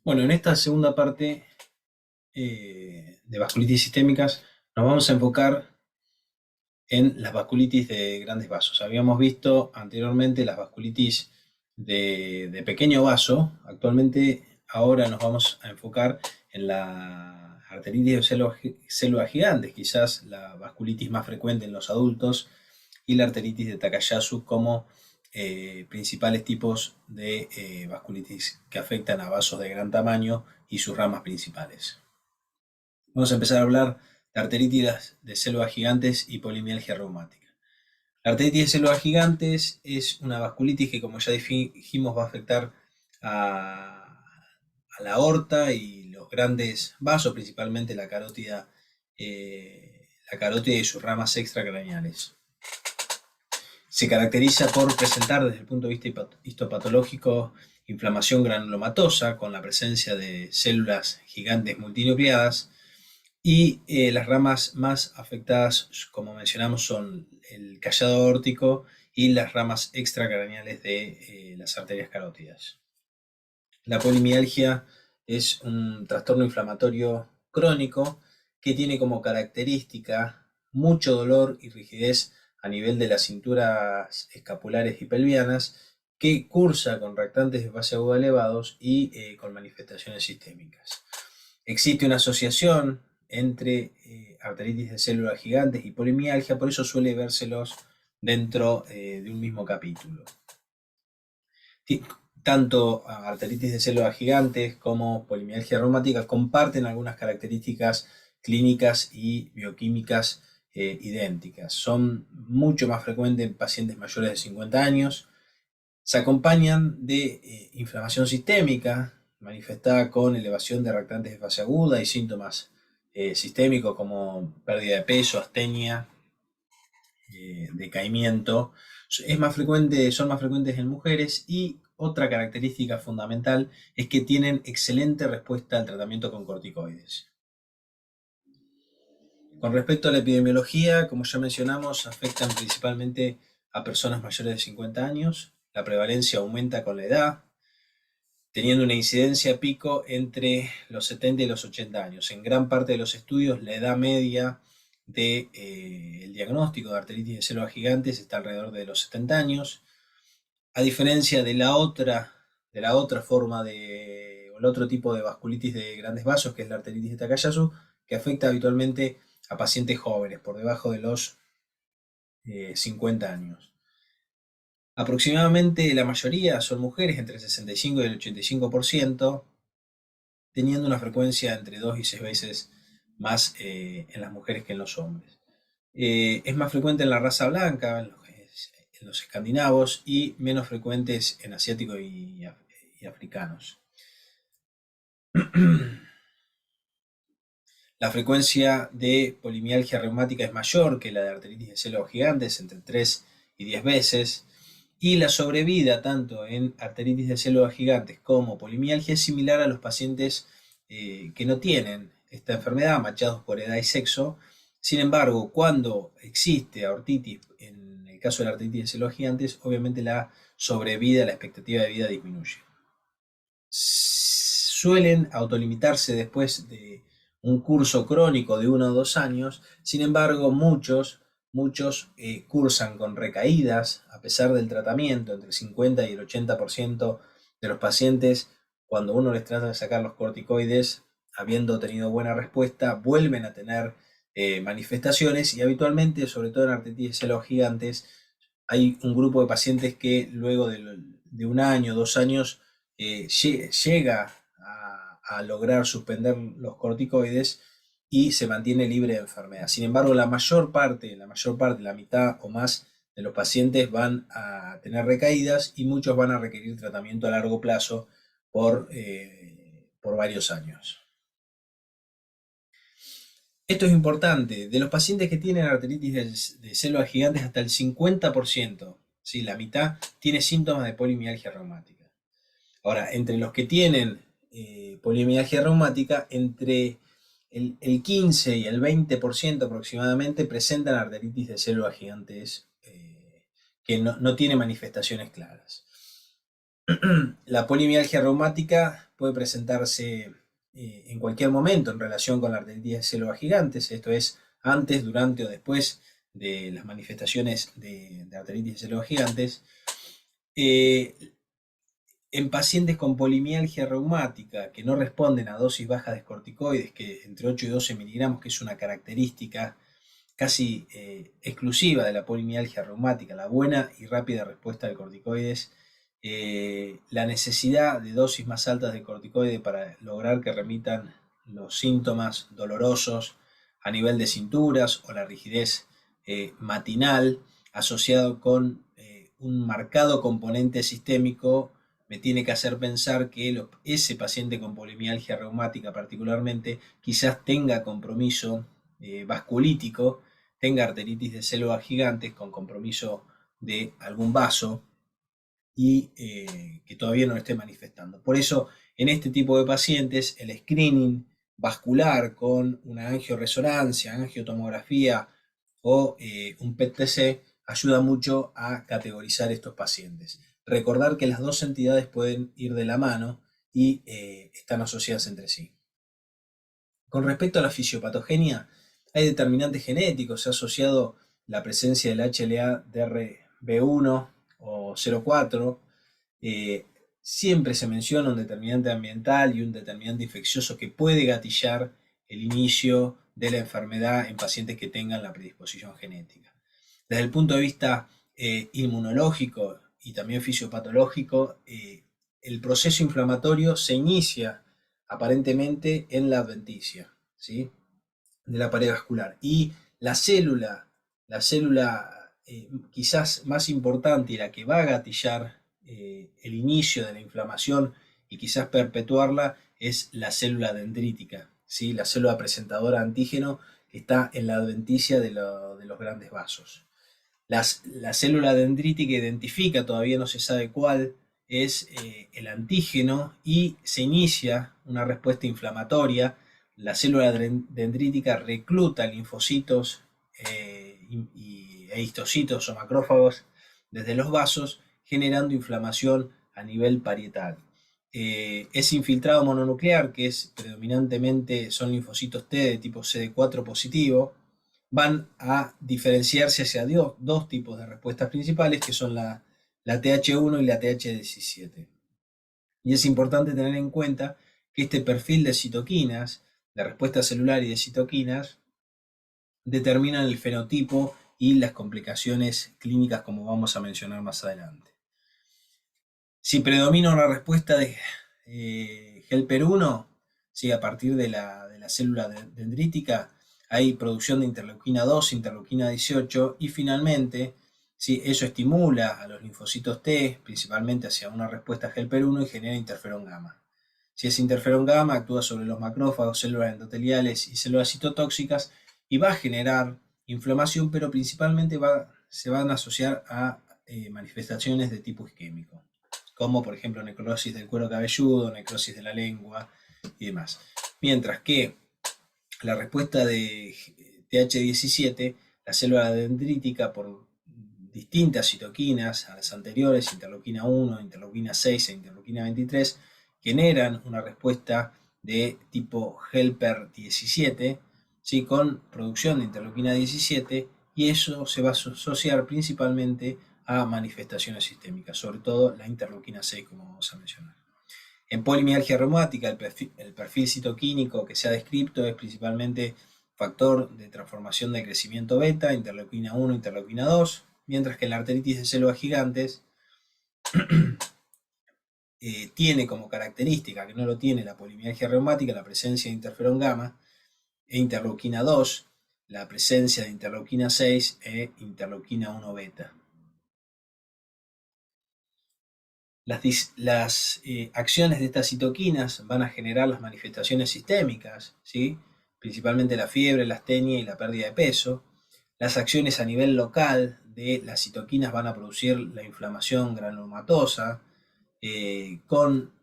Bueno, en esta segunda parte de vasculitis sistémicas nos vamos a enfocar en las vasculitis de grandes vasos. Habíamos visto anteriormente las vasculitis de pequeño vaso. Actualmente ahora nos vamos a enfocar en la arteritis de células gigantes, quizás la vasculitis más frecuente en los adultos, y la arteritis de Takayasu como principales tipos de vasculitis que afectan a vasos de gran tamaño y sus ramas principales. Vamos a empezar a hablar de arteritis de células gigantes y polimialgia reumática. La arteritis de células gigantes es una vasculitis que, como ya dijimos, va a afectar a la aorta y los grandes vasos, principalmente la carótida y sus ramas extracraneales. Se caracteriza por presentar, desde el punto de vista histopatológico, inflamación granulomatosa con la presencia de células gigantes multinucleadas, y las ramas más afectadas, como mencionamos, son el callado aórtico y las ramas extracraneales de las arterias carótidas. La polimialgia es un trastorno inflamatorio crónico que tiene como característica mucho dolor y rigidez a nivel de las cinturas escapulares y pelvianas, que cursa con reactantes de fase aguda elevados y con manifestaciones sistémicas. Existe una asociación entre arteritis de células gigantes y polimialgia, por eso suele vérselos dentro de un mismo capítulo. Tanto arteritis de células gigantes como polimialgia reumática comparten algunas características clínicas y bioquímicas idénticas. Son mucho más frecuentes en pacientes mayores de 50 años. Se acompañan de inflamación sistémica manifestada con elevación de reactantes de fase aguda y síntomas sistémicos como pérdida de peso, astenia, decaimiento. Son más frecuentes en mujeres, y otra característica fundamental es que tienen excelente respuesta al tratamiento con corticoides. Con respecto a la epidemiología, como ya mencionamos, afectan principalmente a personas mayores de 50 años. La prevalencia aumenta con la edad, teniendo una incidencia pico entre los 70 y los 80 años. En gran parte de los estudios, la edad media del diagnóstico de arteritis de células gigantes está alrededor de los 70 años, a diferencia de la otra forma o el otro tipo de vasculitis de grandes vasos, que es la arteritis de Takayasu, que afecta habitualmente a pacientes jóvenes, por debajo de los 50 años. Aproximadamente la mayoría son mujeres, entre el 65 y el 85%, teniendo una frecuencia entre 2 y 6 veces más en las mujeres que en los hombres. Es más frecuente en la raza blanca, en los escandinavos, y menos frecuentes en asiáticos y africanos. La frecuencia de polimialgia reumática es mayor que la de arteritis de células gigantes, entre 3 y 10 veces, y la sobrevida tanto en arteritis de células gigantes como polimialgia es similar a los pacientes que no tienen esta enfermedad, machados por edad y sexo. Sin embargo, cuando existe aortitis, en el caso de la arteritis de células gigantes, obviamente la sobrevida, la expectativa de vida disminuye. Suelen autolimitarse después de un curso crónico de 1 o 2 años. Sin embargo, muchos cursan con recaídas a pesar del tratamiento. Entre el 50 y el 80% de los pacientes, cuando uno les trata de sacar los corticoides, habiendo tenido buena respuesta, vuelven a tener manifestaciones, y habitualmente, sobre todo en arteritis de células gigantes, hay un grupo de pacientes que luego de 1 año, 2 años, llega a lograr suspender los corticoides y se mantiene libre de enfermedad. Sin embargo, la mayor parte, la mitad o más de los pacientes van a tener recaídas, y muchos van a requerir tratamiento a largo plazo por varios años. Esto es importante. De los pacientes que tienen arteritis de células gigantes, hasta el 50%, ¿sí? La mitad, tiene síntomas de polimialgia reumática. Ahora, entre los que tienen polimialgia reumática, entre el 15 y el 20% aproximadamente presentan arteritis de células gigantes que no tiene manifestaciones claras. La polimialgia reumática puede presentarse en cualquier momento en relación con la arteritis de células gigantes, esto es, antes, durante o después de las manifestaciones de arteritis de células gigantes. Eh, en pacientes con polimialgia reumática que no responden a dosis bajas de corticoides, que entre 8 y 12 miligramos, que es una característica casi exclusiva de la polimialgia reumática, la buena y rápida respuesta de corticoides, la necesidad de dosis más altas de corticoides para lograr que remitan los síntomas dolorosos a nivel de cinturas o la rigidez matinal asociado con un marcado componente sistémico me tiene que hacer pensar que ese paciente con polimialgia reumática particularmente quizás tenga compromiso vasculítico, tenga arteritis de células gigantes con compromiso de algún vaso y que todavía no lo esté manifestando. Por eso, en este tipo de pacientes, el screening vascular con una angioresonancia, angiotomografía o un PET-TC ayuda mucho a categorizar estos pacientes. Recordar que las dos entidades pueden ir de la mano y están asociadas entre sí. Con respecto a la fisiopatogenia, hay determinantes genéticos, se ha asociado la presencia del HLA-DRB1 o 04. Siempre se menciona un determinante ambiental y un determinante infeccioso que puede gatillar el inicio de la enfermedad en pacientes que tengan la predisposición genética. Desde el punto de vista inmunológico y también fisiopatológico, el proceso inflamatorio se inicia aparentemente en la adventicia, ¿sí?, de la pared vascular. Y la célula quizás más importante y la que va a gatillar el inicio de la inflamación y quizás perpetuarla es la célula dendrítica, ¿sí?, la célula presentadora de antígeno que está en la adventicia de los grandes vasos. La célula dendrítica identifica, todavía no se sabe cuál, es el antígeno y se inicia una respuesta inflamatoria. La célula dendrítica recluta linfocitos e histocitos o macrófagos desde los vasos, generando inflamación a nivel parietal. Ese infiltrado mononuclear, que es predominantemente son linfocitos T de tipo CD4 positivo, van a diferenciarse hacia dos tipos de respuestas principales, que son la TH1 y la TH17. Y es importante tener en cuenta que este perfil de citoquinas, de respuesta celular y de citoquinas, determinan el fenotipo y las complicaciones clínicas, como vamos a mencionar más adelante. Si predomina una respuesta de helper 1, ¿sí?, a partir de la célula dendrítica, hay producción de interleuquina 2, interleuquina 18 y finalmente, ¿sí?, eso estimula a los linfocitos T, principalmente hacia una respuesta helper 1 y genera interferón gamma. Si ese interferón gamma actúa sobre los macrófagos, células endoteliales y células citotóxicas y va a generar inflamación, pero principalmente se van a asociar a manifestaciones de tipo isquémico, como por ejemplo necrosis del cuero cabelludo, necrosis de la lengua y demás. Mientras que la respuesta de TH17, la célula dendrítica, por distintas citoquinas a las anteriores, interleuquina 1, interleuquina 6 e interleuquina 23, generan una respuesta de tipo helper 17, ¿sí?, con producción de interleuquina 17, y eso se va a asociar principalmente a manifestaciones sistémicas, sobre todo la interleuquina 6, como vamos a mencionar. En polimialgia reumática, el perfil citoquínico que se ha descrito es principalmente factor de transformación de crecimiento beta, interleuquina 1, interleuquina 2, mientras que en la arteritis de células gigantes tiene como característica, que no lo tiene la polimialgia reumática, la presencia de interferón gamma e interleuquina 2, la presencia de interleuquina 6 e interleuquina 1 beta. Las acciones de estas citoquinas van a generar las manifestaciones sistémicas, ¿sí?, principalmente la fiebre, la astenia y la pérdida de peso. Las acciones a nivel local de las citoquinas van a producir la inflamación granulomatosa, con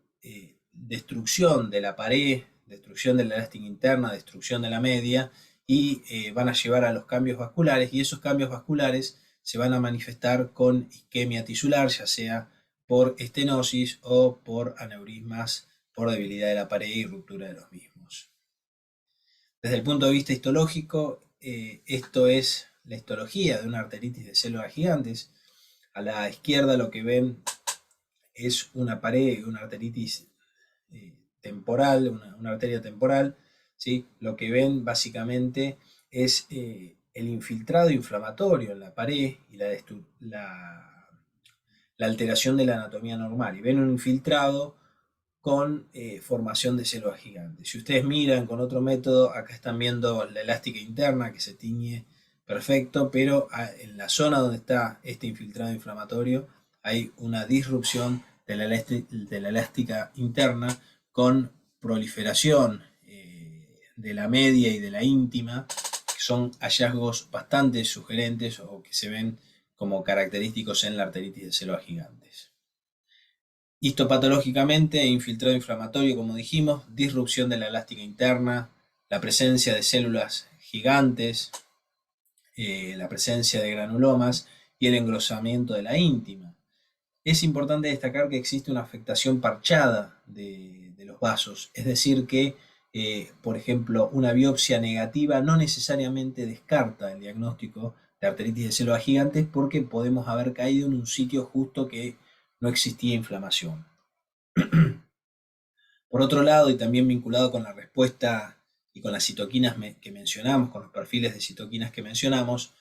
destrucción de la pared, destrucción de la elástica interna, destrucción de la media, y van a llevar a los cambios vasculares, y esos cambios vasculares se van a manifestar con isquemia tisular, ya sea por estenosis o por aneurismas por debilidad de la pared y ruptura de los mismos. Desde el punto de vista histológico, esto es la histología de una arteritis de células gigantes. A la izquierda lo que ven es una pared, una arteritis temporal, una arteria temporal, ¿sí? Lo que ven básicamente es el infiltrado inflamatorio en la pared y la alteración de la anatomía normal. Y ven un infiltrado con formación de células gigantes. Si ustedes miran con otro método, acá están viendo la elástica interna que se tiñe perfecto, pero en la zona donde está este infiltrado inflamatorio hay una disrupción de la elástica interna con proliferación de la media y de la íntima, que son hallazgos bastante sugerentes o que se ven como característicos en la arteritis de células gigantes. Histopatológicamente, infiltrado inflamatorio, como dijimos, disrupción de la elástica interna, la presencia de células gigantes, la presencia de granulomas y el engrosamiento de la íntima. Es importante destacar que existe una afectación parchada de los vasos, es decir que, por ejemplo, una biopsia negativa no necesariamente descarta el diagnóstico de arteritis de células gigantes porque podemos haber caído en un sitio justo que no existía inflamación. Por otro lado, y también vinculado con la respuesta y con las citoquinas que mencionamos, con los perfiles de citoquinas que mencionamos,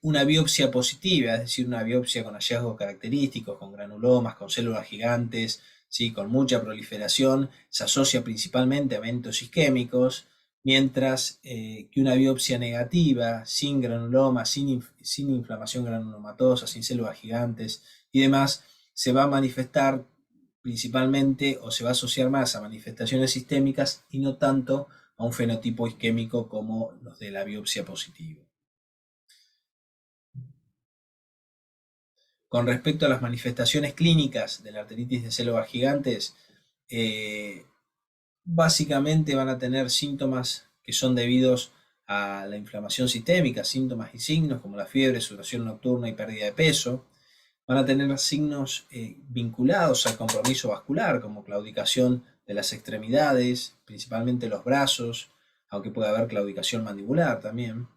una biopsia positiva, es decir, una biopsia con hallazgos característicos, con granulomas, con células gigantes, ¿sí? Con mucha proliferación, se asocia principalmente a eventos isquémicos, mientras que una biopsia negativa, sin granulomas, sin inflamación granulomatosa, sin células gigantes y demás, se va a manifestar principalmente o se va a asociar más a manifestaciones sistémicas y no tanto a un fenotipo isquémico como los de la biopsia positiva. Con respecto a las manifestaciones clínicas de la arteritis de células gigantes, básicamente van a tener síntomas que son debidos a la inflamación sistémica, síntomas y signos como la fiebre, sudoración nocturna y pérdida de peso. Van a tener signos vinculados al compromiso vascular, como claudicación de las extremidades, principalmente los brazos, aunque puede haber claudicación mandibular también.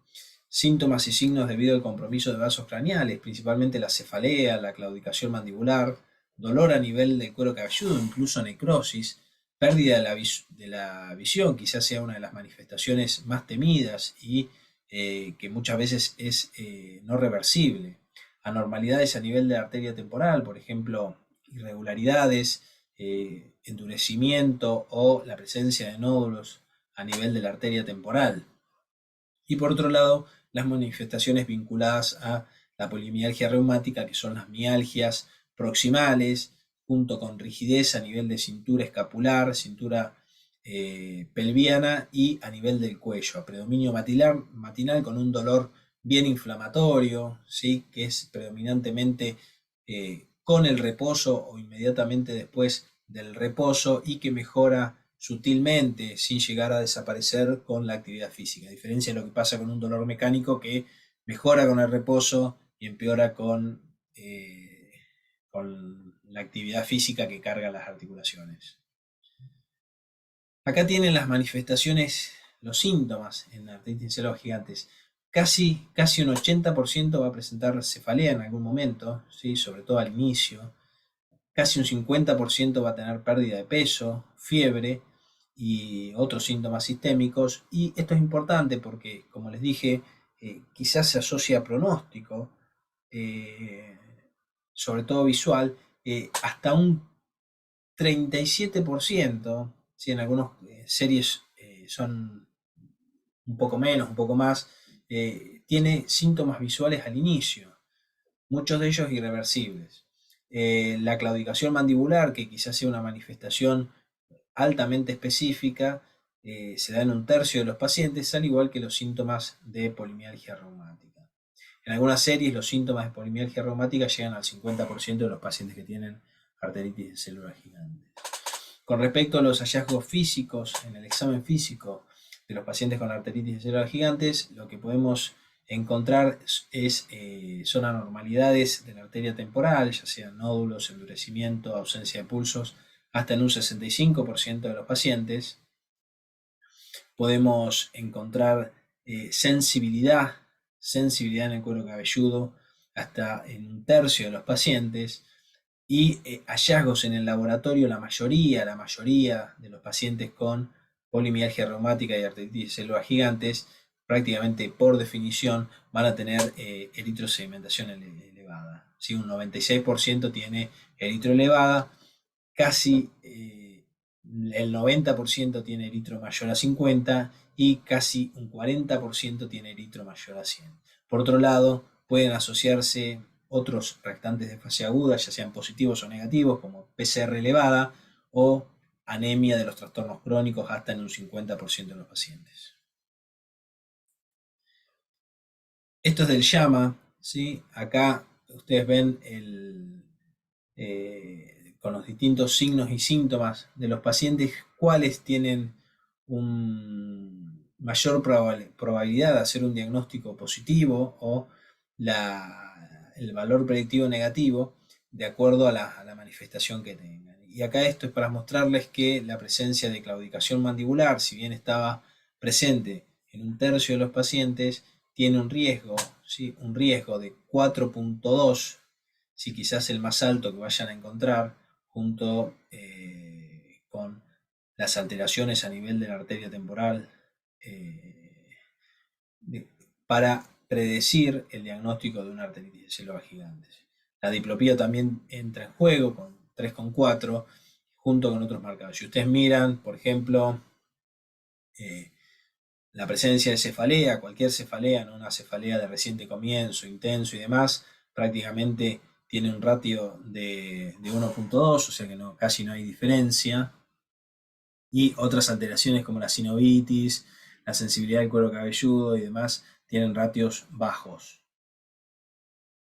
Síntomas y signos debido al compromiso de vasos craneales, principalmente la cefalea, la claudicación mandibular, dolor a nivel del cuero cabelludo, incluso necrosis, pérdida de la visión, quizás sea una de las manifestaciones más temidas y que muchas veces es no reversible. Anormalidades a nivel de la arteria temporal, por ejemplo, irregularidades, endurecimiento o la presencia de nódulos a nivel de la arteria temporal. Y por otro lado, las manifestaciones vinculadas a la polimialgia reumática, que son las mialgias proximales, junto con rigidez a nivel de cintura escapular, cintura pelviana y a nivel del cuello, predominio matinal con un dolor bien inflamatorio, ¿sí? Que es predominantemente con el reposo o inmediatamente después del reposo y que mejora sutilmente sin llegar a desaparecer con la actividad física, a diferencia de lo que pasa con un dolor mecánico que mejora con el reposo y empeora con la actividad física que carga las articulaciones. Acá tienen las manifestaciones, los síntomas en la arteritis de células gigantes. Casi un 80% va a presentar cefalea en algún momento, ¿sí? Sobre todo al inicio. Casi un 50% va a tener pérdida de peso, fiebre y otros síntomas sistémicos. Y esto es importante porque, como les dije, quizás se asocia a pronóstico, sobre todo visual, hasta un 37%, ¿sí? En algunas series son un poco menos, un poco más, tiene síntomas visuales al inicio, muchos de ellos irreversibles. La claudicación mandibular, que quizás sea una manifestación altamente específica, se da en un tercio de los pacientes, al igual que los síntomas de polimialgia reumática. En algunas series los síntomas de polimialgia reumática llegan al 50% de los pacientes que tienen arteritis de células gigantes. Con respecto a los hallazgos físicos, en el examen físico de los pacientes con arteritis de células gigantes, lo que podemos encontrar son anormalidades de la arteria temporal, ya sean nódulos, endurecimiento, ausencia de pulsos, hasta en un 65% de los pacientes. Podemos encontrar sensibilidad en el cuero cabelludo hasta en un tercio de los pacientes, y hallazgos en el laboratorio, la mayoría de los pacientes con polimialgia reumática y artritis de células gigantes, prácticamente por definición, van a tener eritrosedimentación elevada. ¿Sí? Un 96% tiene eritro elevada, casi el 90% tiene eritro mayor a 50 y casi un 40% tiene eritro mayor a 100. Por otro lado, pueden asociarse otros reactantes de fase aguda, ya sean positivos o negativos, como PCR elevada o anemia de los trastornos crónicos hasta en un 50% de los pacientes. Esto es del llama, ¿sí? Acá ustedes ven con los distintos signos y síntomas de los pacientes, cuáles tienen una mayor probabilidad de hacer un diagnóstico positivo o el valor predictivo negativo de acuerdo a la manifestación que tengan. Y acá esto es para mostrarles que la presencia de claudicación mandibular, si bien estaba presente en un tercio de los pacientes, tiene un riesgo, ¿sí? Un riesgo de 4.2, si quizás el más alto que vayan a encontrar, junto con las alteraciones a nivel de la arteria temporal, para predecir el diagnóstico de una arteritis de células gigantes. La diplopía también entra en juego con 3,4 junto con otros marcadores. Si ustedes miran, por ejemplo, la presencia de cefalea, cualquier cefalea, ¿no? Una cefalea de reciente comienzo, intenso y demás, prácticamente tiene un ratio de 1.2, o sea que casi no hay diferencia. Y otras alteraciones como la sinovitis, la sensibilidad del cuero cabelludo y demás, tienen ratios bajos.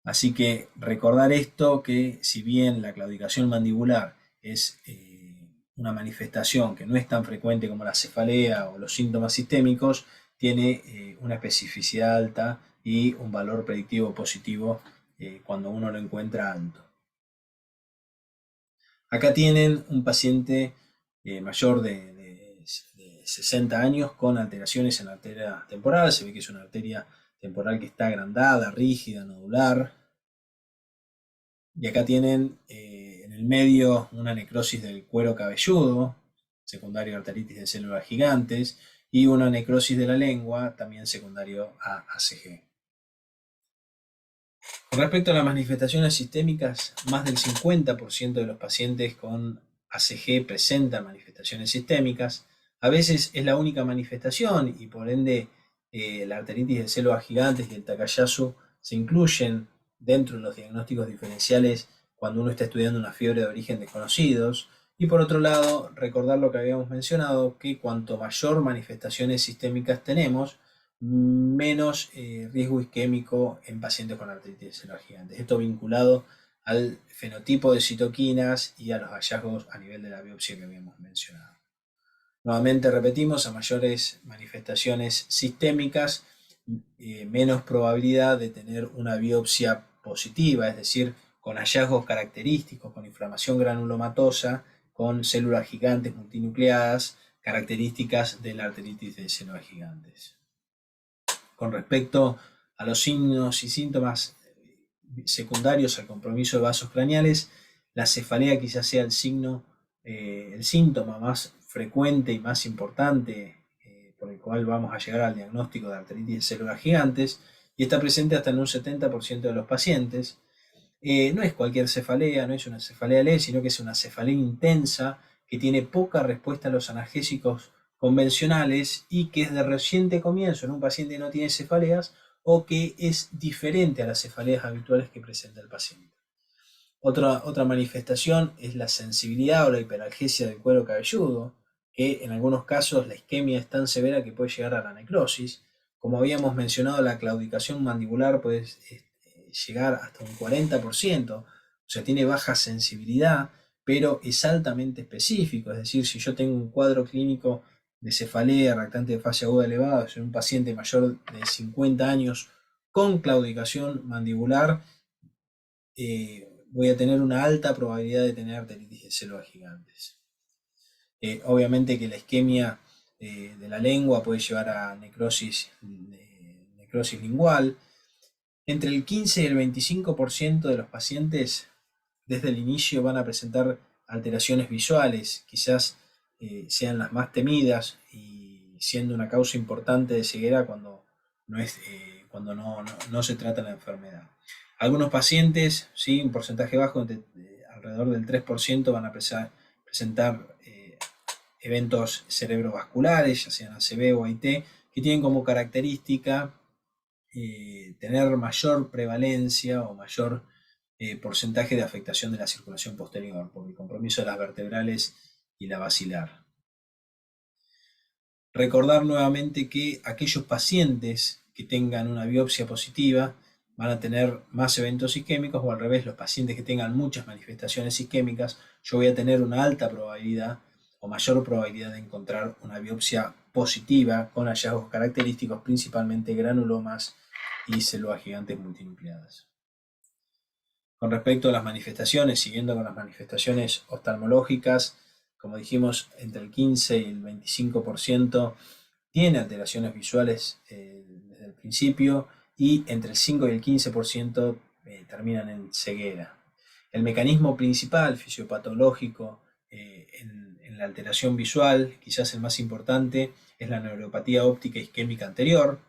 Así que recordar esto, que si bien la claudicación mandibular es una manifestación que no es tan frecuente como la cefalea o los síntomas sistémicos, tiene una especificidad alta y un valor predictivo positivo cuando uno lo encuentra alto. Acá tienen un paciente mayor de 60 años con alteraciones en la arteria temporal. Se ve que es una arteria temporal que está agrandada, rígida, nodular. Y acá tienen en el medio una necrosis del cuero cabelludo, secundario a arteritis de células gigantes, y una necrosis de la lengua, también secundario a ACG. Con respecto a las manifestaciones sistémicas, más del 50% de los pacientes con ACG presentan manifestaciones sistémicas. A veces es la única manifestación y por ende la arteritis de células gigantes y el Takayasu se incluyen dentro de los diagnósticos diferenciales cuando uno está estudiando una fiebre de origen desconocidos. Y por otro lado, recordar lo que habíamos mencionado, que cuanto mayor manifestaciones sistémicas tenemos, menos riesgo isquémico en pacientes con artritis de células gigantes. Esto vinculado al fenotipo de citoquinas y a los hallazgos a nivel de la biopsia que habíamos mencionado. Nuevamente repetimos, a mayores manifestaciones sistémicas, menos probabilidad de tener una biopsia positiva, es decir, con hallazgos característicos, con inflamación granulomatosa, con células gigantes multinucleadas, características de la arteritis de células gigantes. Con respecto a los signos y síntomas secundarios al compromiso de vasos craneales, la cefalea quizás sea el síntoma más frecuente y más importante por el cual vamos a llegar al diagnóstico de arteritis de células gigantes, y está presente hasta en un 70% de los pacientes. No es cualquier cefalea, no es una cefalea leve, sino que es una cefalea intensa que tiene poca respuesta a los analgésicos convencionales y que es de reciente comienzo en un paciente que no tiene cefaleas o que es diferente a las cefaleas habituales que presenta el paciente. Otra manifestación es la sensibilidad o la hiperalgesia del cuero cabelludo, que en algunos casos la isquemia es tan severa que puede llegar a la necrosis. Como habíamos mencionado, la claudicación mandibular puede llegar hasta un 40%, o sea, tiene baja sensibilidad, pero es altamente específico. Es decir, si yo tengo un cuadro clínico de cefalea reactante de fase aguda elevada en un paciente mayor de 50 años con claudicación mandibular, voy a tener una alta probabilidad de tener arteritis de células gigantes. Obviamente que la isquemia de la lengua puede llevar a necrosis lingual. Entre el 15 y el 25% de los pacientes desde el inicio van a presentar alteraciones visuales, quizás sean las más temidas y siendo una causa importante de ceguera cuando no se trata la enfermedad. Algunos pacientes, ¿sí? Un porcentaje bajo, alrededor del 3%, van a presentar eventos cerebrovasculares, ya sean ACV o AIT, que tienen como característica tener mayor prevalencia o mayor porcentaje de afectación de la circulación posterior por el compromiso de las vertebrales y la basilar. Recordar nuevamente que aquellos pacientes que tengan una biopsia positiva van a tener más eventos isquémicos, o al revés, los pacientes que tengan muchas manifestaciones isquémicas, yo voy a tener una alta probabilidad o mayor probabilidad de encontrar una biopsia positiva con hallazgos característicos, principalmente granulomas y células gigantes multinucleadas. Con respecto a las manifestaciones, siguiendo con las manifestaciones oftalmológicas, como dijimos, entre el 15 y el 25% tiene alteraciones visuales desde el principio, y entre el 5 y el 15% terminan en ceguera. El mecanismo principal fisiopatológico en la alteración visual, quizás el más importante, es la neuropatía óptica isquémica anterior,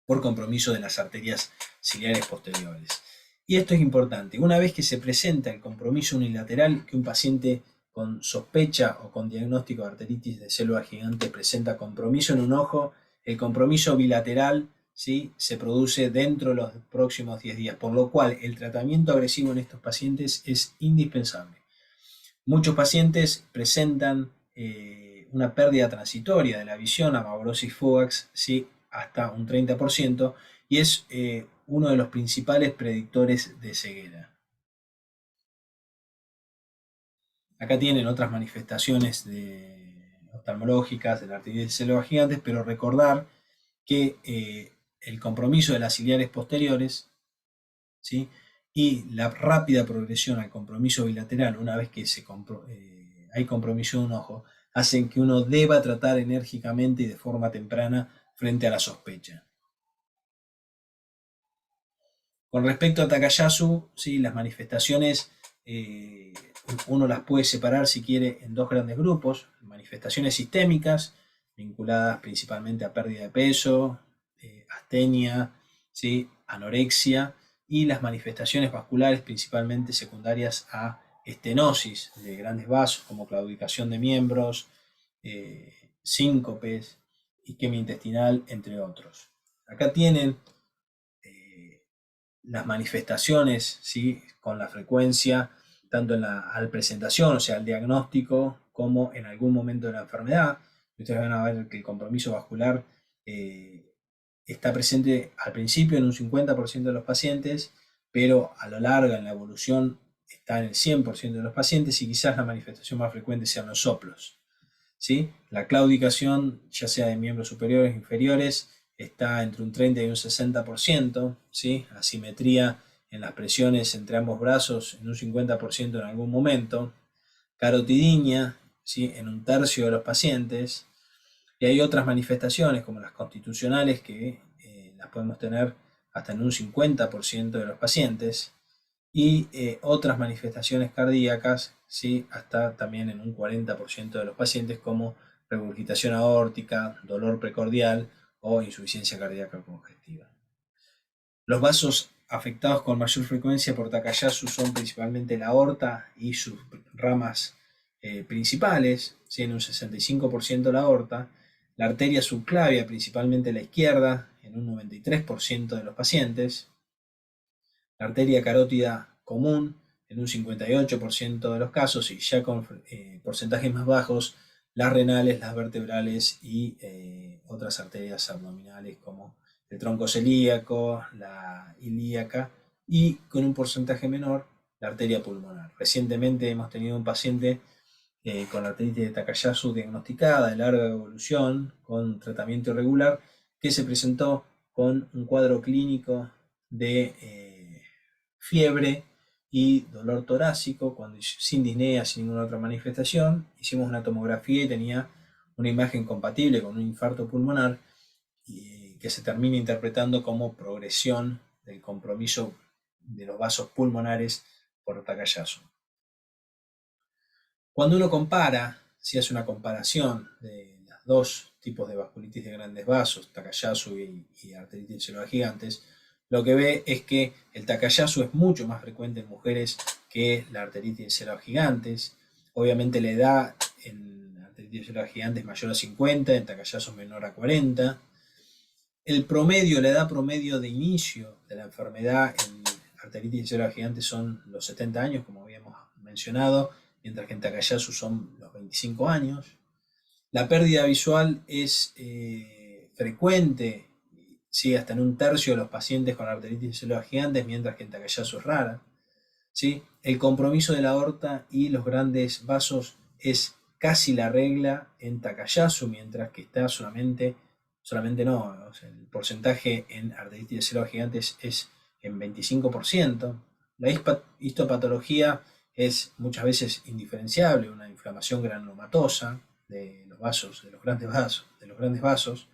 por compromiso de las arterias ciliares posteriores. Y esto es importante. Una vez que se presenta el compromiso unilateral, que un paciente con sospecha o con diagnóstico de arteritis de célula gigante presenta compromiso en un ojo, el compromiso bilateral, ¿sí?, se produce dentro de los próximos 10 días, por lo cual el tratamiento agresivo en estos pacientes es indispensable. Muchos pacientes presentan una pérdida transitoria de la visión, amaurosis fugax, ¿sí?, hasta un 30%, y es uno de los principales predictores de ceguera. Acá tienen otras manifestaciones oftalmológicas de la arteritis de células gigantes, pero recordar que el compromiso de las ciliares posteriores, ¿sí?, y la rápida progresión al compromiso bilateral, una vez que hay compromiso de un ojo, hacen que uno deba tratar enérgicamente y de forma temprana frente a la sospecha. Con respecto a Takayasu, ¿sí?, las manifestaciones uno las puede separar, si quiere, en dos grandes grupos: manifestaciones sistémicas, vinculadas principalmente a pérdida de peso, astenia, ¿sí?, anorexia, y las manifestaciones vasculares principalmente secundarias a estenosis de grandes vasos, como claudicación de miembros, síncopes, isquemia intestinal, entre otros. Acá tienen las manifestaciones, ¿sí?, con la frecuencia, tanto en la presentación, o sea, el diagnóstico, como en algún momento de la enfermedad. Ustedes van a ver que el compromiso vascular está presente al principio en un 50% de los pacientes, pero a lo largo, en la evolución, está en el 100% de los pacientes, y quizás la manifestación más frecuente sean los soplos, ¿sí? La claudicación, ya sea de miembros superiores o inferiores, está entre un 30 y un 60%, ¿sí? Asimetría en las presiones entre ambos brazos en un 50% en algún momento. Carotidinia, ¿sí?, en un tercio de los pacientes. Y hay otras manifestaciones, como las constitucionales, que las podemos tener hasta en un 50% de los pacientes. Y otras manifestaciones cardíacas, ¿sí?, hasta también en un 40% de los pacientes, como regurgitación aórtica, dolor precordial o insuficiencia cardíaca congestiva. Los vasos afectados con mayor frecuencia por Takayasu son principalmente la aorta y sus ramas principales, ¿sí?, en un 65% la aorta, la arteria subclavia, principalmente la izquierda, en un 93% de los pacientes, la arteria carótida común en un 58% de los casos, y ya con porcentajes más bajos, las renales, las vertebrales y otras arterias abdominales como el tronco celíaco, la ilíaca, y con un porcentaje menor, la arteria pulmonar. Recientemente hemos tenido un paciente con arteritis de Takayasu diagnosticada de larga evolución, con tratamiento irregular, que se presentó con un cuadro clínico de fiebre y dolor torácico, sin disnea, sin ninguna otra manifestación. Hicimos una tomografía y tenía una imagen compatible con un infarto pulmonar que se termina interpretando como progresión del compromiso de los vasos pulmonares por Takayasu. Cuando uno compara, si hace una comparación de los dos tipos de vasculitis de grandes vasos, Takayasu y arteritis de células gigantes, lo que ve es que el Takayasu es mucho más frecuente en mujeres que la arteritis de células gigantes. Obviamente la edad en arteritis de células gigantes es mayor a 50, en Takayasu es menor a 40. El promedio, la edad promedio de inicio de la enfermedad en arteritis de células gigantes son los 70 años, como habíamos mencionado, mientras que en Takayasu son los 25 años. La pérdida visual es frecuente, ¿sí? Hasta en un tercio de los pacientes con arteritis de células gigantes, mientras que en Takayasu es rara. ¿Sí? El compromiso de la aorta y los grandes vasos es casi la regla en Takayasu, mientras que está solamente no, o sea, el porcentaje en arteritis de células gigantes es en 25%. La histopatología es muchas veces indiferenciable, una inflamación granulomatosa de los vasos, de los grandes vasos.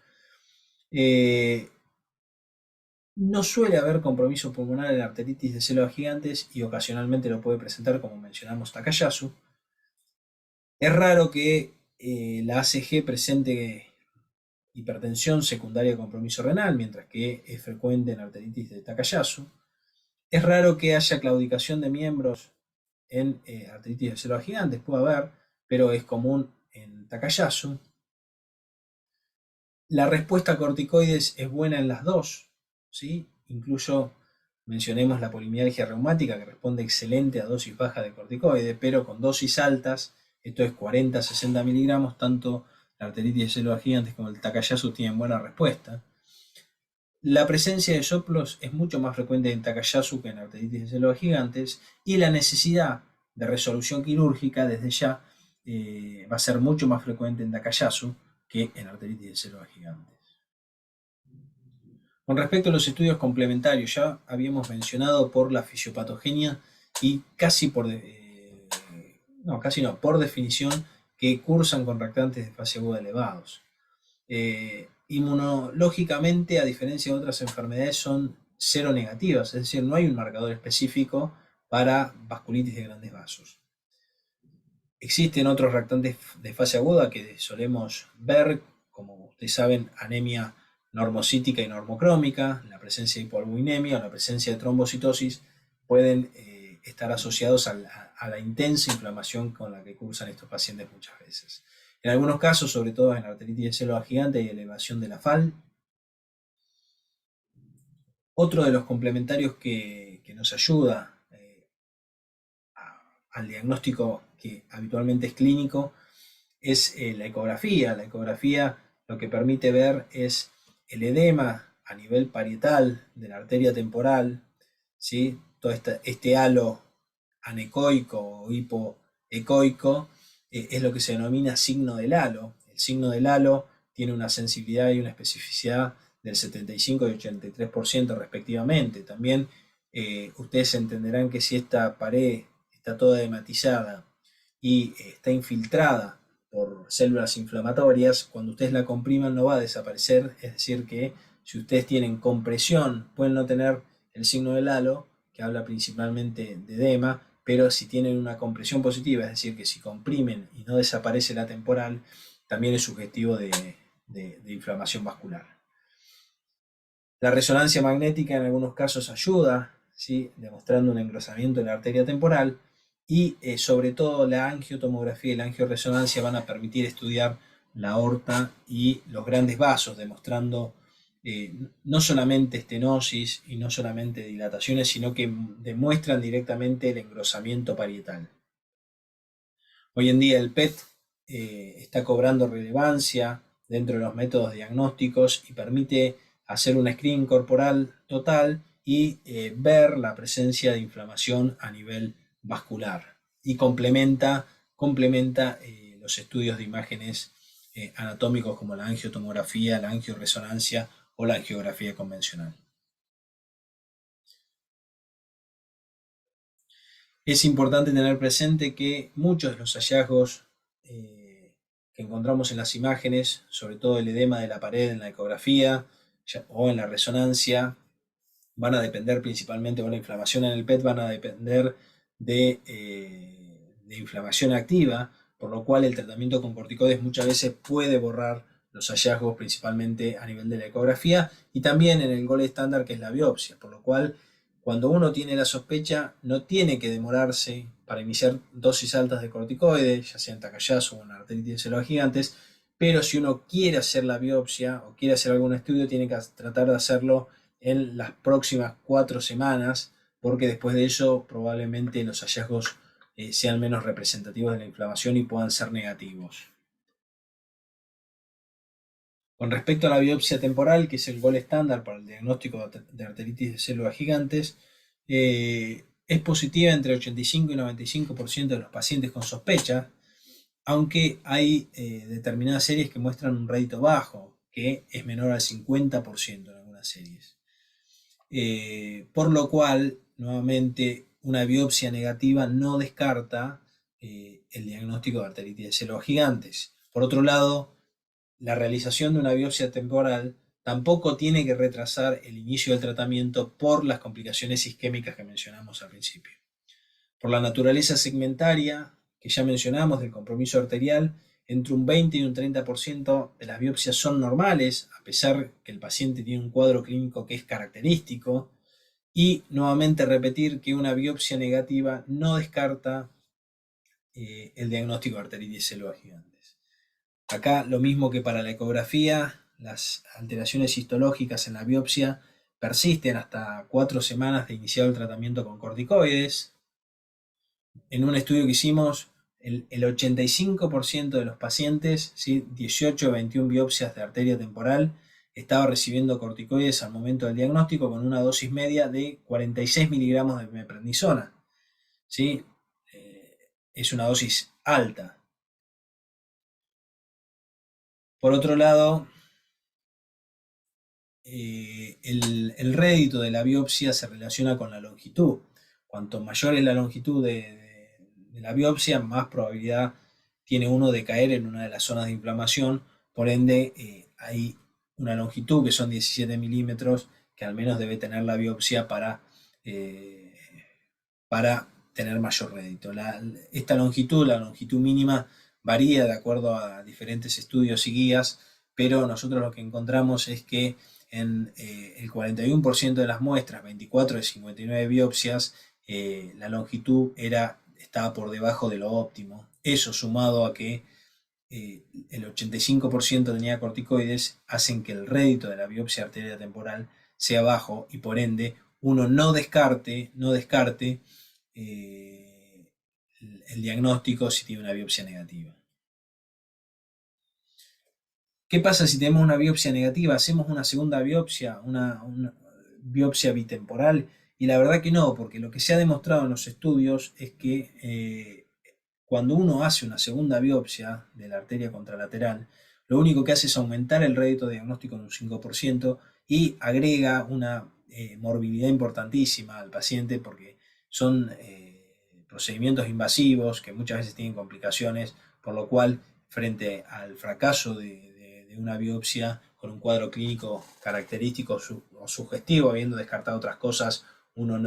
No suele haber compromiso pulmonar en arteritis de células gigantes y ocasionalmente lo puede presentar, como mencionamos, Takayasu. Es raro que la ACG presente hipertensión secundaria de compromiso renal, mientras que es frecuente en arteritis de Takayasu. Es raro que haya claudicación de miembros en arteritis de células gigantes, puede haber, pero es común en Takayasu. La respuesta a corticoides es buena en las dos, ¿sí? Incluso mencionemos la polimialgia reumática, que responde excelente a dosis baja de corticoide, pero con dosis altas, esto es 40-60 miligramos, tanto la arteritis de células gigantes como el Takayasu tienen buena respuesta. La presencia de soplos es mucho más frecuente en Takayasu que en arteritis de células gigantes, y la necesidad de resolución quirúrgica desde ya va a ser mucho más frecuente en Takayasu que en arteritis de células gigantes. Con respecto a los estudios complementarios, ya habíamos mencionado por la fisiopatogenia y por definición que cursan con reactantes de fase aguda elevados. Inmunológicamente, a diferencia de otras enfermedades, son cero negativas, es decir, no hay un marcador específico para vasculitis de grandes vasos. Existen otros reactantes de fase aguda que solemos ver, como ustedes saben, anemia normocítica y normocrómica, la presencia de hipoalbuminemia o la presencia de trombocitosis pueden estar asociados a la intensa inflamación con la que cursan estos pacientes muchas veces. En algunos casos, sobre todo en arteritis de células gigantes, hay elevación de la FAL. Otro de los complementarios que nos ayuda al diagnóstico que habitualmente es clínico es la ecografía. La ecografía lo que permite ver es el edema a nivel parietal de la arteria temporal, ¿sí? Todo este halo anecoico o hipoecoico es lo que se denomina signo del halo. El signo del halo tiene una sensibilidad y una especificidad del 75 y 83% respectivamente. También ustedes entenderán que si esta pared está toda edematizada y está infiltrada por células inflamatorias, cuando ustedes la compriman no va a desaparecer, es decir que si ustedes tienen compresión pueden no tener el signo del halo, que habla principalmente de edema, pero si tienen una compresión positiva, es decir que si comprimen y no desaparece la temporal, también es sugestivo de inflamación vascular. La resonancia magnética en algunos casos ayuda, ¿sí? Demostrando un engrosamiento de la arteria temporal, y sobre todo la angiotomografía y la angioresonancia van a permitir estudiar la aorta y los grandes vasos, demostrando no solamente estenosis y no solamente dilataciones, sino que demuestran directamente el engrosamiento parietal. Hoy en día el PET está cobrando relevancia dentro de los métodos diagnósticos y permite hacer un screening corporal total y ver la presencia de inflamación a nivel vascular, y complementa los estudios de imágenes anatómicos como la angiotomografía, la angioresonancia o la angiografía convencional. Es importante tener presente que muchos de los hallazgos que encontramos en las imágenes, sobre todo el edema de la pared en la ecografía o en la resonancia, van a depender principalmente, o la inflamación en el PET van a depender de inflamación activa, por lo cual el tratamiento con corticoides muchas veces puede borrar los hallazgos principalmente a nivel de la ecografía y también en el gol estándar que es la biopsia, por lo cual cuando uno tiene la sospecha no tiene que demorarse para iniciar dosis altas de corticoides, ya sea en Takayasu o en arteritis de células gigantes, pero si uno quiere hacer la biopsia o quiere hacer algún estudio tiene que tratar de hacerlo en las próximas 4 semanas, porque después de eso probablemente los hallazgos sean menos representativos de la inflamación y puedan ser negativos. Con respecto a la biopsia temporal, que es el gol estándar para el diagnóstico de arteritis de células gigantes, es positiva entre 85 y 95% de los pacientes con sospecha, aunque hay determinadas series que muestran un rédito bajo, que es menor al 50% en algunas series. Por lo cual, nuevamente, una biopsia negativa no descarta el diagnóstico de arteritis de células gigantes. Por otro lado, la realización de una biopsia temporal tampoco tiene que retrasar el inicio del tratamiento por las complicaciones isquémicas que mencionamos al principio. Por la naturaleza segmentaria que ya mencionamos del compromiso arterial, entre un 20 y un 30% de las biopsias son normales, a pesar que el paciente tiene un cuadro clínico que es característico, y nuevamente repetir que una biopsia negativa no descarta el diagnóstico de arteritis de células gigantes. Acá, lo mismo que para la ecografía, las alteraciones histológicas en la biopsia persisten hasta 4 semanas de iniciado el tratamiento con corticoides. En un estudio que hicimos, el 85% de los pacientes, ¿sí? 18 o 21 biopsias de arteria temporal, estaba recibiendo corticoides al momento del diagnóstico con una dosis media de 46 miligramos de meprednisona. ¿Sí? Es una dosis alta. Por otro lado, el rédito de la biopsia se relaciona con la longitud. Cuanto mayor es la longitud de la biopsia, más probabilidad tiene uno de caer en una de las zonas de inflamación. Por ende, hay una longitud que son 17 milímetros que al menos debe tener la biopsia para tener mayor rédito. Esta longitud, la longitud mínima, varía de acuerdo a diferentes estudios y guías, pero nosotros lo que encontramos es que en el 41% de las muestras, 24 de 59 biopsias, la longitud estaba por debajo de lo óptimo. Eso sumado a que el 85% tenía corticoides, hacen que el rédito de la biopsia arterial temporal sea bajo y por ende uno no descarte el diagnóstico si tiene una biopsia negativa. ¿Qué pasa si tenemos una biopsia negativa? ¿Hacemos una segunda biopsia, una biopsia bitemporal? Y la verdad que no, porque lo que se ha demostrado en los estudios es que cuando uno hace una segunda biopsia de la arteria contralateral, lo único que hace es aumentar el rédito diagnóstico en un 5% y agrega una morbilidad importantísima al paciente porque son procedimientos invasivos que muchas veces tienen complicaciones, por lo cual frente al fracaso de una biopsia con un cuadro clínico característico o sugestivo, habiendo descartado otras cosas, uno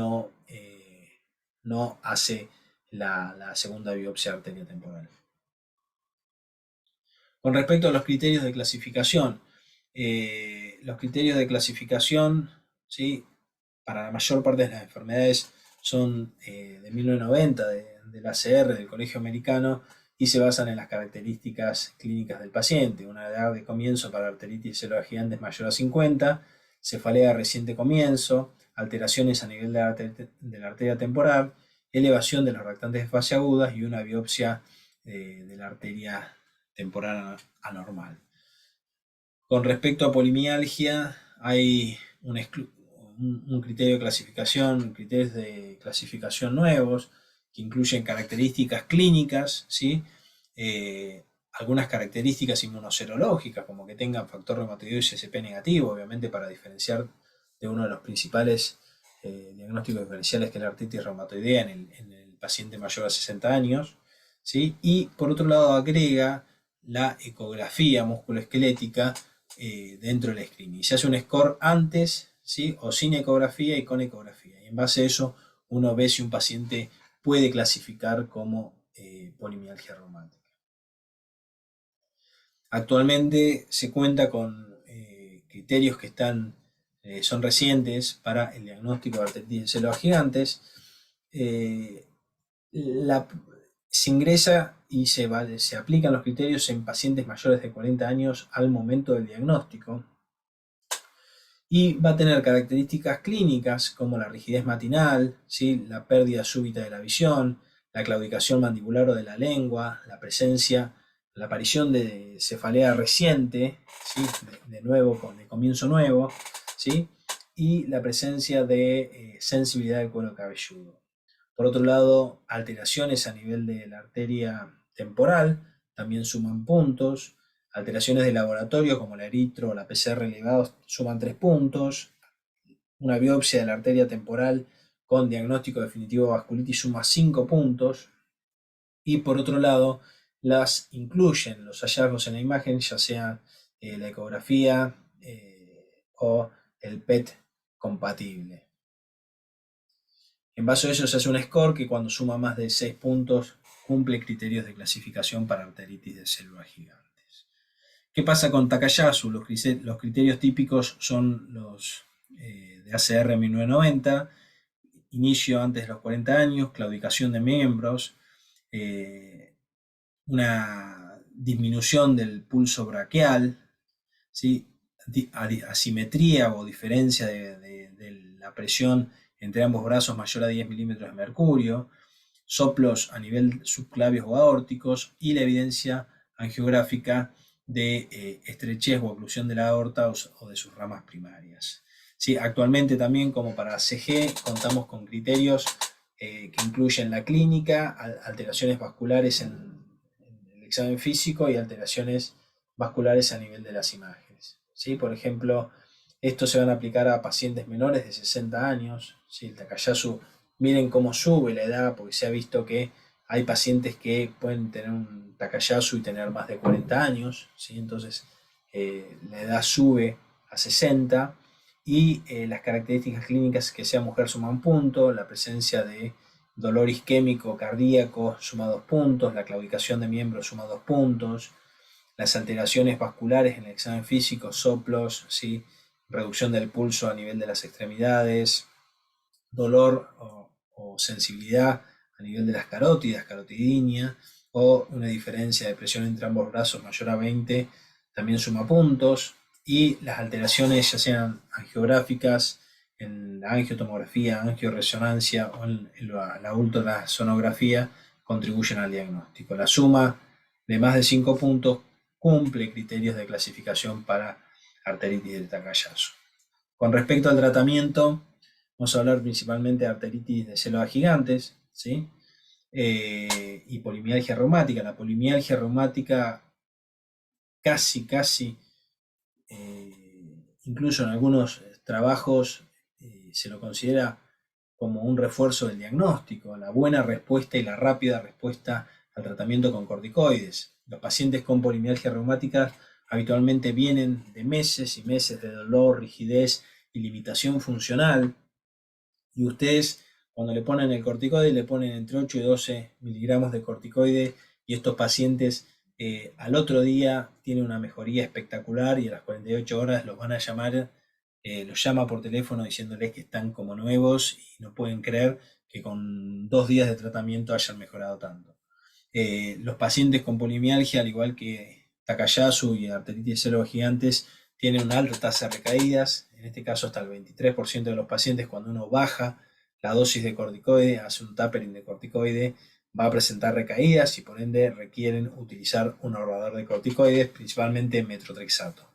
no hace la segunda biopsia arteria temporal. Con respecto a los criterios de clasificación, los criterios de clasificación, ¿sí? Para la mayor parte de las enfermedades son de 1990, del ACR, del Colegio Americano, y se basan en las características clínicas del paciente. Una edad de comienzo para arteritis de células gigantes mayor a 50, cefalea reciente comienzo, alteraciones a nivel de la arteria temporal, elevación de los reactantes de fase agudas y una biopsia de la arteria temporal anormal. Con respecto a polimialgia, hay un criterio de clasificación, criterios de clasificación nuevos que incluyen características clínicas, ¿sí? algunas características inmunoserológicas, como que tengan factor reumatoideo y CCP negativo, obviamente para diferenciar de uno de los principales diagnósticos diferenciales, que es la artritis reumatoidea en el paciente mayor a 60 años. ¿Sí? Y por otro lado agrega la ecografía musculoesquelética dentro del screening. Se hace un score antes, ¿sí? O sin ecografía y con ecografía. Y en base a eso uno ve si un paciente puede clasificar como polimialgia reumática. Actualmente se cuenta con criterios que son recientes para el diagnóstico de artritis de células gigantes. Se ingresa y se aplican los criterios en pacientes mayores de 40 años al momento del diagnóstico, y va a tener características clínicas como la rigidez matinal, ¿sí? La pérdida súbita de la visión, la claudicación mandibular o de la lengua, la aparición de cefalea reciente, ¿sí? de comienzo nuevo, ¿sí? Y la presencia de sensibilidad del cuero cabelludo. Por otro lado, alteraciones a nivel de la arteria temporal también suman puntos. Alteraciones de laboratorio como la eritro o la PCR elevados suman 3 puntos. Una biopsia de la arteria temporal con diagnóstico definitivo de vasculitis suma 5 puntos. Y por otro lado, las incluyen los hallazgos en la imagen, ya sea la ecografía o el PET compatible. En base a eso se hace un score que, cuando suma más de 6 puntos, cumple criterios de clasificación para arteritis de células gigantes. ¿Qué pasa con Takayasu? Los criterios típicos son los de ACR 1990, inicio antes de los 40 años, claudicación de miembros, una disminución del pulso braquial, ¿sí? Asimetría o diferencia de la presión entre ambos brazos mayor a 10 milímetros de mercurio, soplos a nivel subclavios o aórticos, y la evidencia angiográfica de estrechez o oclusión de la aorta o de sus ramas primarias. Sí, actualmente también, como para CG, contamos con criterios que incluyen la clínica, alteraciones vasculares en el examen físico y alteraciones vasculares a nivel de las imágenes. ¿Sí? Por ejemplo, estos se van a aplicar a pacientes menores de 60 años. ¿Sí? El Takayasu, miren cómo sube la edad, porque se ha visto que hay pacientes que pueden tener un Takayasu y tener más de 40 años. ¿Sí? Entonces, la edad sube a 60, y las características clínicas, que sea mujer, suman punto. La presencia de dolor isquémico cardíaco suma 2 puntos. La claudicación de miembros suma 2 puntos. Las alteraciones vasculares en el examen físico, soplos, ¿sí? Reducción del pulso a nivel de las extremidades, dolor o sensibilidad a nivel de las carótidas, carotidinea, o una diferencia de presión entre ambos brazos mayor a 20, también suma puntos. Y las alteraciones, ya sean angiográficas, en la angiotomografía, angioresonancia o en la ultrasonografía, contribuyen al diagnóstico. La suma de más de 5 puntos cumple criterios de clasificación para arteritis del Takayasu. Con respecto al tratamiento, vamos a hablar principalmente de arteritis de células gigantes, ¿sí? Y polimialgia reumática. La polimialgia reumática casi, incluso en algunos trabajos, se lo considera como un refuerzo del diagnóstico, la buena respuesta y la rápida respuesta al tratamiento con corticoides. Los pacientes con polimialgia reumática habitualmente vienen de meses y meses de dolor, rigidez y limitación funcional, y ustedes, cuando le ponen el corticoide, le ponen entre 8 y 12 miligramos de corticoide, y estos pacientes al otro día tienen una mejoría espectacular, y a las 48 horas los van a llamar, los llama por teléfono diciéndoles que están como nuevos y no pueden creer que con 2 días de tratamiento hayan mejorado tanto. Los pacientes con polimialgia, al igual que Takayasu y arteritis de células gigantes, tienen una alta tasa de recaídas. En este caso, hasta el 23% de los pacientes, cuando uno baja la dosis de corticoide, hace un tapering de corticoide, va a presentar recaídas, y por ende requieren utilizar un ahorrador de corticoides, principalmente metotrexato.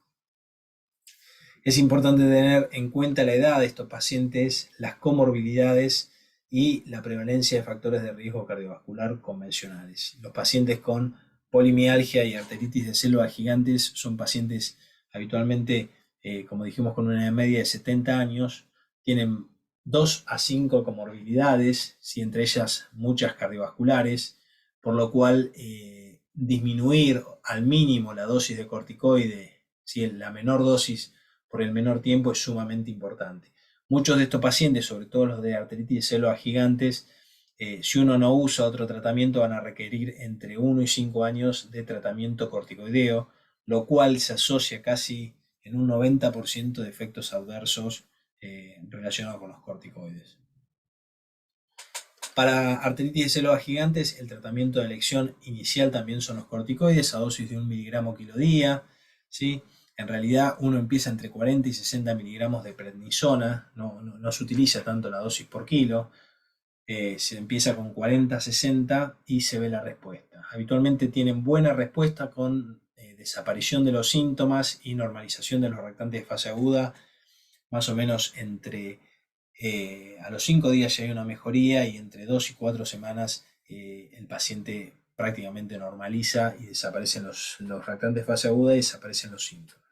Es importante tener en cuenta la edad de estos pacientes, las comorbilidades y la prevalencia de factores de riesgo cardiovascular convencionales. Los pacientes con polimialgia y arteritis de células gigantes son pacientes habitualmente, como dijimos, con una edad media de 70 años, tienen 2 a 5 comorbilidades, ¿sí? Entre ellas muchas cardiovasculares, por lo cual disminuir al mínimo la dosis de corticoide, ¿sí? La menor dosis por el menor tiempo es sumamente importante. Muchos de estos pacientes, sobre todo los de arteritis de células gigantes, si uno no usa otro tratamiento, van a requerir entre 1 y 5 años de tratamiento corticoideo, lo cual se asocia casi en un 90% de efectos adversos relacionados con los corticoides. Para arteritis de células gigantes, el tratamiento de elección inicial también son los corticoides a dosis de 1 miligramo kilo día, ¿sí? En realidad uno empieza entre 40 y 60 miligramos de prednisona, no se utiliza tanto la dosis por kilo, se empieza con 40-60 y se ve la respuesta. Habitualmente tienen buena respuesta con desaparición de los síntomas y normalización de los reactantes de fase aguda, más o menos a los 5 días ya hay una mejoría y entre 2 y 4 semanas el paciente prácticamente normaliza y desaparecen los reactantes de fase aguda y desaparecen los síntomas.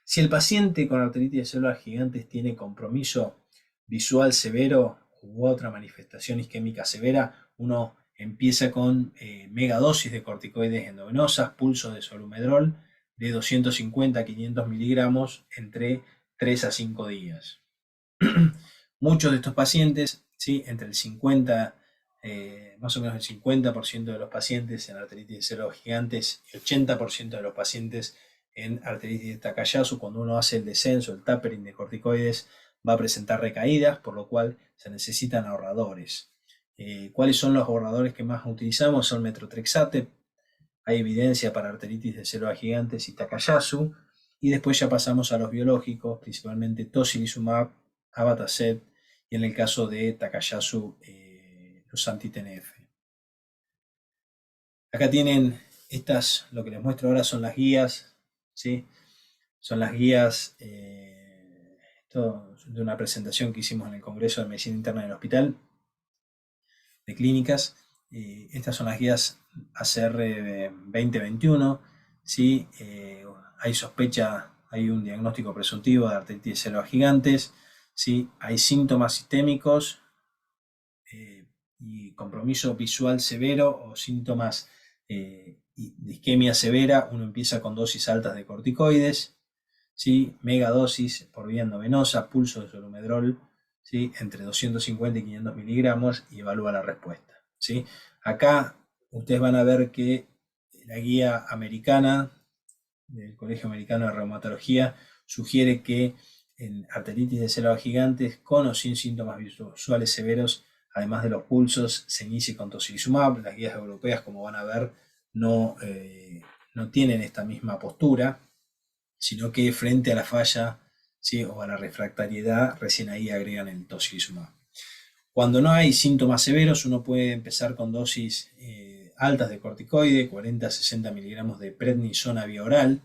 Si el paciente con arteritis de células gigantes tiene compromiso visual severo u otra manifestación isquémica severa, uno empieza con megadosis de corticoides endovenosas, pulso de solumedrol de 250 a 500 miligramos entre 3 a 5 días. Muchos de estos pacientes, ¿sí? Entre el 50, más o menos el 50% de los pacientes en arteritis de células gigantes y 80% de los pacientes en arteritis de Takayasu, cuando uno hace el descenso, el tapering de corticoides, va a presentar recaídas, por lo cual se necesitan ahorradores. ¿Cuáles son los ahorradores que más utilizamos? Son metotrexate. Hay evidencia para arteritis de células gigantes y Takayasu. Y después ya pasamos a los biológicos, principalmente tocilizumab, abatacept y en el caso de Takayasu, los anti-TNF. Acá tienen estas, lo que les muestro ahora son las guías, ¿sí? Son las guías de una presentación que hicimos en el Congreso de Medicina Interna del Hospital de Clínicas. Estas son las guías ACR 2021, ¿sí? Hay sospecha, hay un diagnóstico presuntivo de arteritis de células gigantes, ¿sí? Hay síntomas sistémicos y compromiso visual severo o síntomas de isquemia severa. Uno empieza con dosis altas de corticoides, ¿sí? Megadosis por vía endovenosa, pulso de solumedrol, ¿sí? Entre 250 y 500 miligramos y evalúa la respuesta, ¿sí? Acá ustedes van a ver que la guía americana del Colegio Americano de Reumatología sugiere que en arteritis de células gigantes con o sin síntomas visuales severos, además de los pulsos, se inicie con tocilizumab. Las guías europeas, como van a ver, no tienen esta misma postura, sino que frente a la falla, ¿sí? O a la refractariedad, recién ahí agregan el tocilizumab. Cuando no hay síntomas severos, uno puede empezar con dosis altas de corticoide, 40 a 60 miligramos de prednisona vía oral,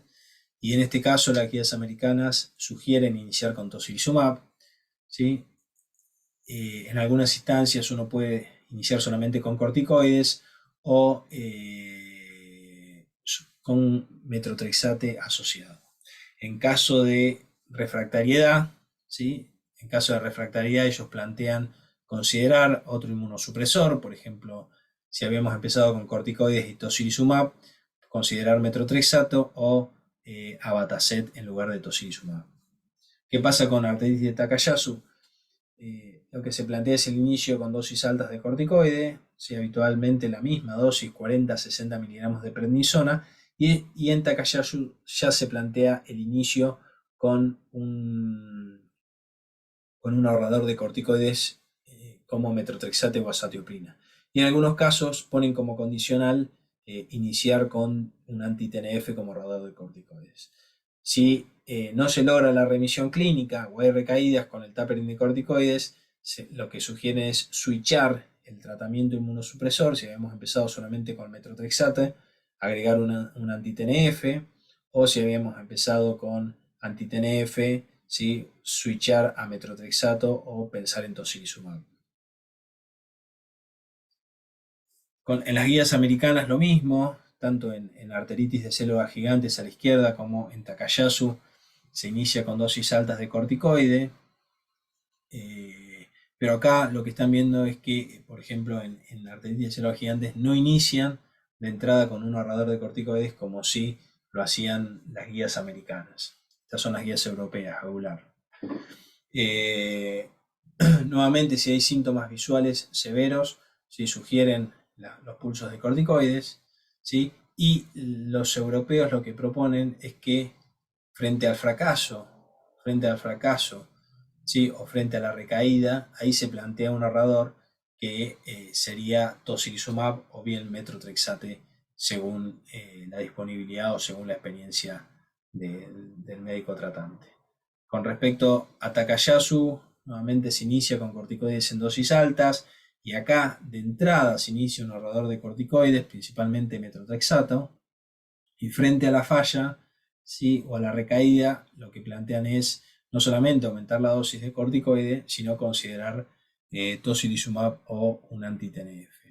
y en este caso las guías americanas sugieren iniciar con tocilizumab, ¿sí? En algunas instancias uno puede iniciar solamente con corticoides o con metotrexate asociado. En caso de refractariedad, ¿sí? En caso de refractariedad ellos plantean considerar otro inmunosupresor, por ejemplo, si habíamos empezado con corticoides y tocilizumab, considerar metotrexato o abatacept en lugar de tocilizumab. ¿Qué pasa con arteritis de Takayasu? Lo que se plantea es el inicio con dosis altas de corticoide, ¿sí? Habitualmente la misma dosis, 40 a 60 miligramos de prednisona, y en Takayasu ya se plantea el inicio con un ahorrador de corticoides como metotrexate o azatioprina. Y en algunos casos ponen como condicional iniciar con un anti-TNF como ahorrador de corticoides. Si no se logra la remisión clínica o hay recaídas con el tapering de corticoides, lo que sugiere es switchar el tratamiento inmunosupresor. Si habíamos empezado solamente con metotrexate, agregar un anti-TNF, o si habíamos empezado con anti-TNF, ¿sí? Switchar a metotrexato o pensar en tocilizumab. En las guías americanas lo mismo, tanto en arteritis de células gigantes a la izquierda como en Takayasu se inicia con dosis altas de corticoide. Pero acá lo que están viendo es que, por ejemplo, en arteritis de células gigantes no inician de entrada con un ahorrador de corticoides como si lo hacían las guías americanas. Estas son las guías europeas, Aguilar. Nuevamente, si hay síntomas visuales severos, si sugieren los pulsos de corticoides, ¿sí? Y los europeos lo que proponen es que frente al fracaso, ¿sí? O frente a la recaída, ahí se plantea un ahorrador que sería tocilizumab o bien metrotrexate según la disponibilidad o según la experiencia del médico tratante. Con respecto a Takayasu, nuevamente se inicia con corticoides en dosis altas y acá de entrada se inicia un ahorrador de corticoides, principalmente metrotrexato, y frente a la falla, ¿sí? O a la recaída, lo que plantean es no solamente aumentar la dosis de corticoide, sino considerar tocilizumab o un anti-TNF.